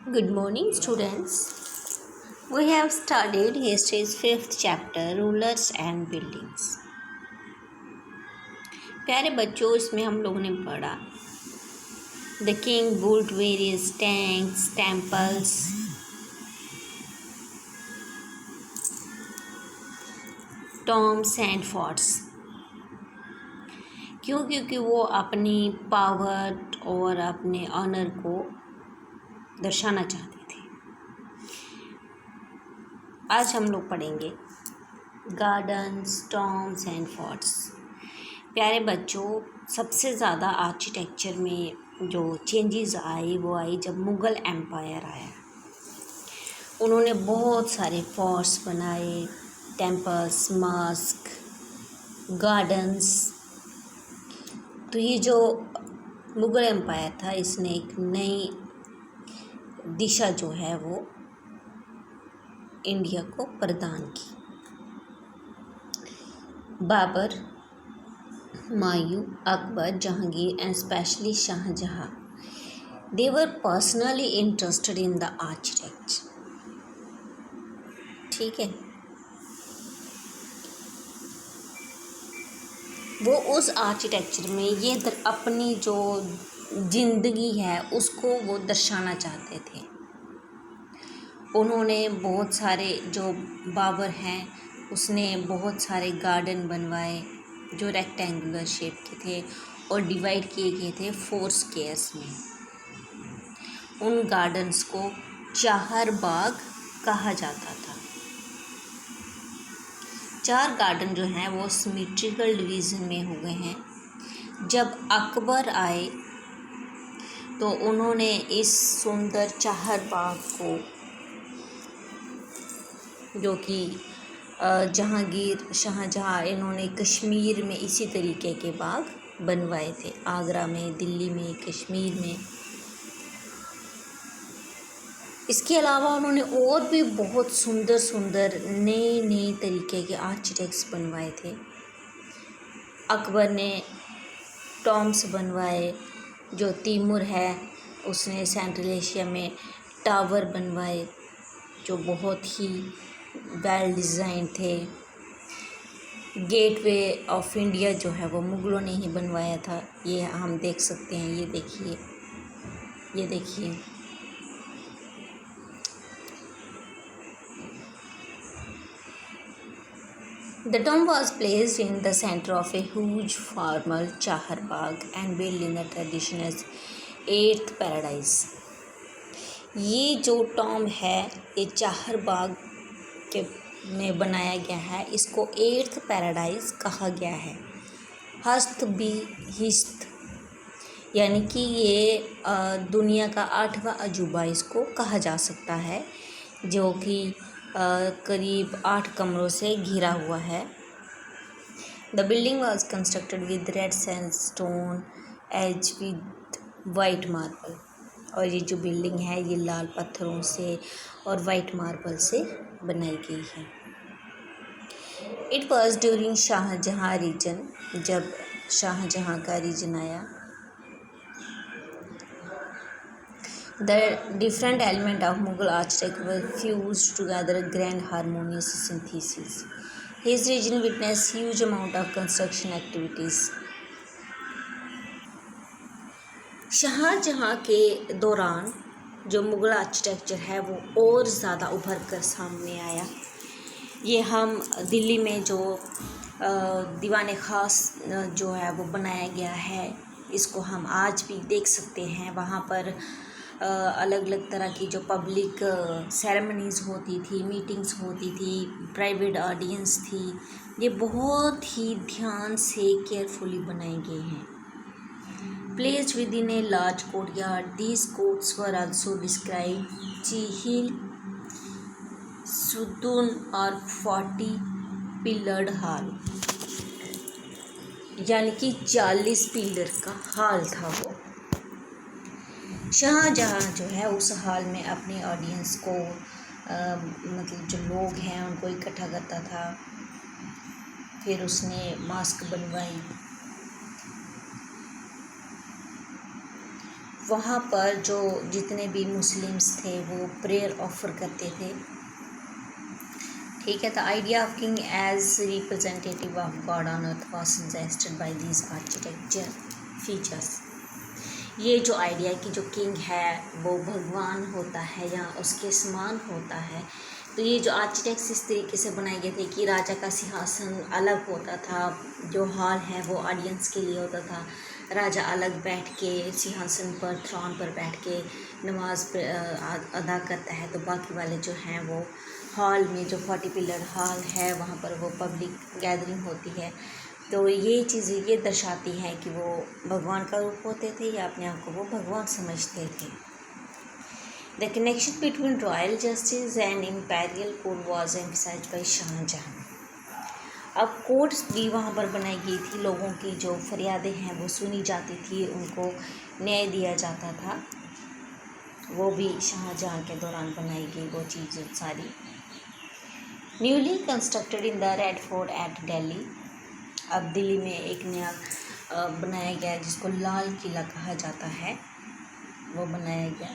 Good morning, students. We have studied history's fifth chapter, rulers and buildings. प्यारे बच्चों, इसमें हम लोगों ने पढ़ा the king built various tanks, temples, tombs and forts. क्यों? क्योंकि वो अपनी पावर और अपने ऑनर को दर्शाना चाहते थे। आज हम लोग पढ़ेंगे गार्डन्स, टॉम्स एंड फोर्ट्स। प्यारे बच्चों, सबसे ज़्यादा आर्किटेक्चर में जो चेंजेस आई वो आई जब मुग़ल एम्पायर आया। उन्होंने बहुत सारे फोर्ट्स बनाए, टेम्पल्स, मॉस्क, गार्डन्स। तो ये जो मुग़ल एम्पायर था, इसने एक नई दिशा जो है वो इंडिया को प्रदान की। Babar, Humayun, Akbar, Jahangir and especially Shahjahan, they were personally interested in the architecture. ठीक है, वो उस आर्किटेक्चर में ये अपनी जो जिंदगी है उसको वो दर्शाना चाहते थे। उन्होंने बहुत सारे जो बाबर हैं उसने बहुत सारे गार्डन बनवाए जो रेक्टेंगुलर शेप के थे और डिवाइड किए गए थे 4 स्क्वायर्स में। उन गार्डन्स को चार बाग कहा जाता था। 4 गार्डन जो हैं वो सिमेट्रिकल डिवीज़न में हो गए हैं। जब अकबर आए तो उन्होंने इस सुंदर चार बाग को, जो कि जहांगीर, शाहजहां, इन्होंने कश्मीर में इसी तरीके के बाग बनवाए थे। आगरा में, दिल्ली में, कश्मीर में। इसके अलावा उन्होंने और भी बहुत सुंदर सुंदर नए नए तरीके के आर्किटेक्ट्स बनवाए थे। अकबर ने टॉम्स बनवाए, जो तैमूर है उसने सेंट्रल एशिया में टावर बनवाए जो बहुत ही वेल डिज़ाइन थे। गेटवे ऑफ इंडिया जो है वो मुग़लों ने ही बनवाया था। ये हम देख सकते हैं, ये देखिए, ये देखिए। The tomb was placed in the center of a huge formal Chahar Bagh and built in the tradition as 8th paradise. ये जो टॉम्ब है ये चाहर बाग के में बनाया गया है। इसको 8th पैराडाइज कहा गया है। हस्त बी हिस्त, यानी कि ये दुनिया का 8वां अजूबा इसको कहा जा सकता है, जो कि करीब 8 कमरों से घिरा हुआ है। The building was constructed with red sandstone as with white marble. और ये जो बिल्डिंग है ये लाल पत्थरों से और वाइट मार्बल से बनाई गई है। It was during Shahjahan region, जब शाहजहां का रीजन आया। The different element of Mughal architecture were fused together a grand harmonious synthesis. His region witnessed huge amount of construction activities. Shahjahan के दौरान जो मुग़ल आर्किटेक्चर है वो और ज़्यादा उभर कर सामने आया। ये हम दिल्ली में जो दीवान ख़ास जो है वो बनाया गया है, इसको हम आज भी देख सकते हैं। वहाँ पर अलग अलग तरह की जो पब्लिक सेरेमनीज़ होती थी, मीटिंग्स होती थी, प्राइवेट ऑडियंस थी। ये बहुत ही ध्यान से केयरफुली बनाए गए हैं। Placed within a large courtyard, these courts were also described Chihil, Sudun और 40 pillared hall, यानी कि 40 पिलर का हॉल था वो। शाहजहां जो है उस हॉल में अपने ऑडियंस को मतलब जो लोग हैं उनको इकट्ठा करता था। फिर उसने मॉस्क बनवाई। वहाँ पर जो जितने भी मुस्लिम्स थे वो प्रेयर ऑफर करते थे। ठीक है, the idea of king as representative of God on earth was suggested by these architecture features. ये जो आइडिया कि जो किंग है वो भगवान होता है या उसके समान होता है, तो ये जो आर्किटेक्ट्स इस तरीके से बनाए गए थे कि राजा का सिंहासन अलग होता था, जो हॉल है वो ऑडियंस के लिए होता था, राजा अलग बैठ के सिंहासन पर थ्रोन पर बैठ के नमाज अदा करता है, तो बाकी वाले जो हैं वो हॉल में, जो 40 पिलर हॉल है वहाँ पर वो पब्लिक गैदरिंग होती है। तो ये चीज़ें ये दर्शाती हैं कि वो भगवान का रूप होते थे या अपने आप को वो भगवान समझते थे। The connection between royal justice and imperial court was emphasised by Shahjahan. अब कोर्ट्स भी वहाँ पर बनाई गई थी, लोगों की जो फरियादें हैं वो सुनी जाती थी, उनको न्याय दिया जाता था, वो भी शाहजहां के दौरान बनाई गई वो चीज़ें सारी। Newly constructed in the red fort eight Delhi. अब दिल्ली में एक नया बनाया गया जिसको लाल किला कहा जाता है, वो बनाया गया।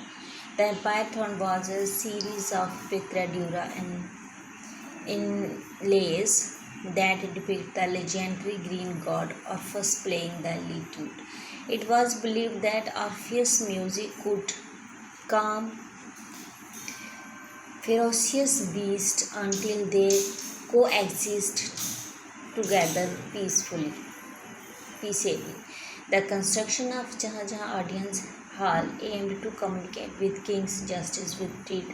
The empire throne was a series of pictorial inlays that depict the legendary green god Orpheus playing the lute. It was believed that Orpheus' music could calm ferocious beasts until they coexist together peaceably. The construction of Shahjahan Audience Hall aimed to communicate with King's Justice with treat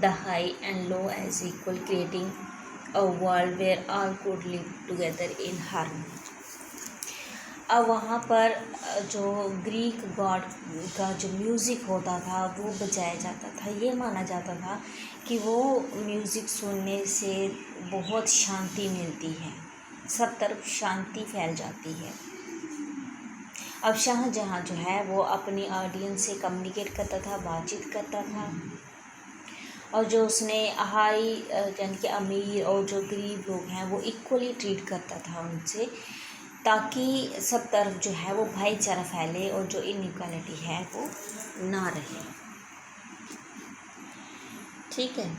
the high and low as equal, creating a world where all could live together in harmony. अब वहाँ पर जो Greek God का जो music होता था वो बजाया जाता था। ये माना जाता था कि वो म्यूज़िक सुनने से बहुत शांति मिलती है, सब तरफ शांति फैल जाती है। अब शाहजहाँ जो है वो अपनी ऑडियंस से कम्युनिकेट करता था, बातचीत करता था, और जो उसने हाई यानी कि अमीर और जो गरीब लोग हैं वो इक्वली ट्रीट करता था उनसे, ताकि सब तरफ जो है वो भाईचारा फैले और जो इनइक्वालिटी है वो ना रहे। ठीक है।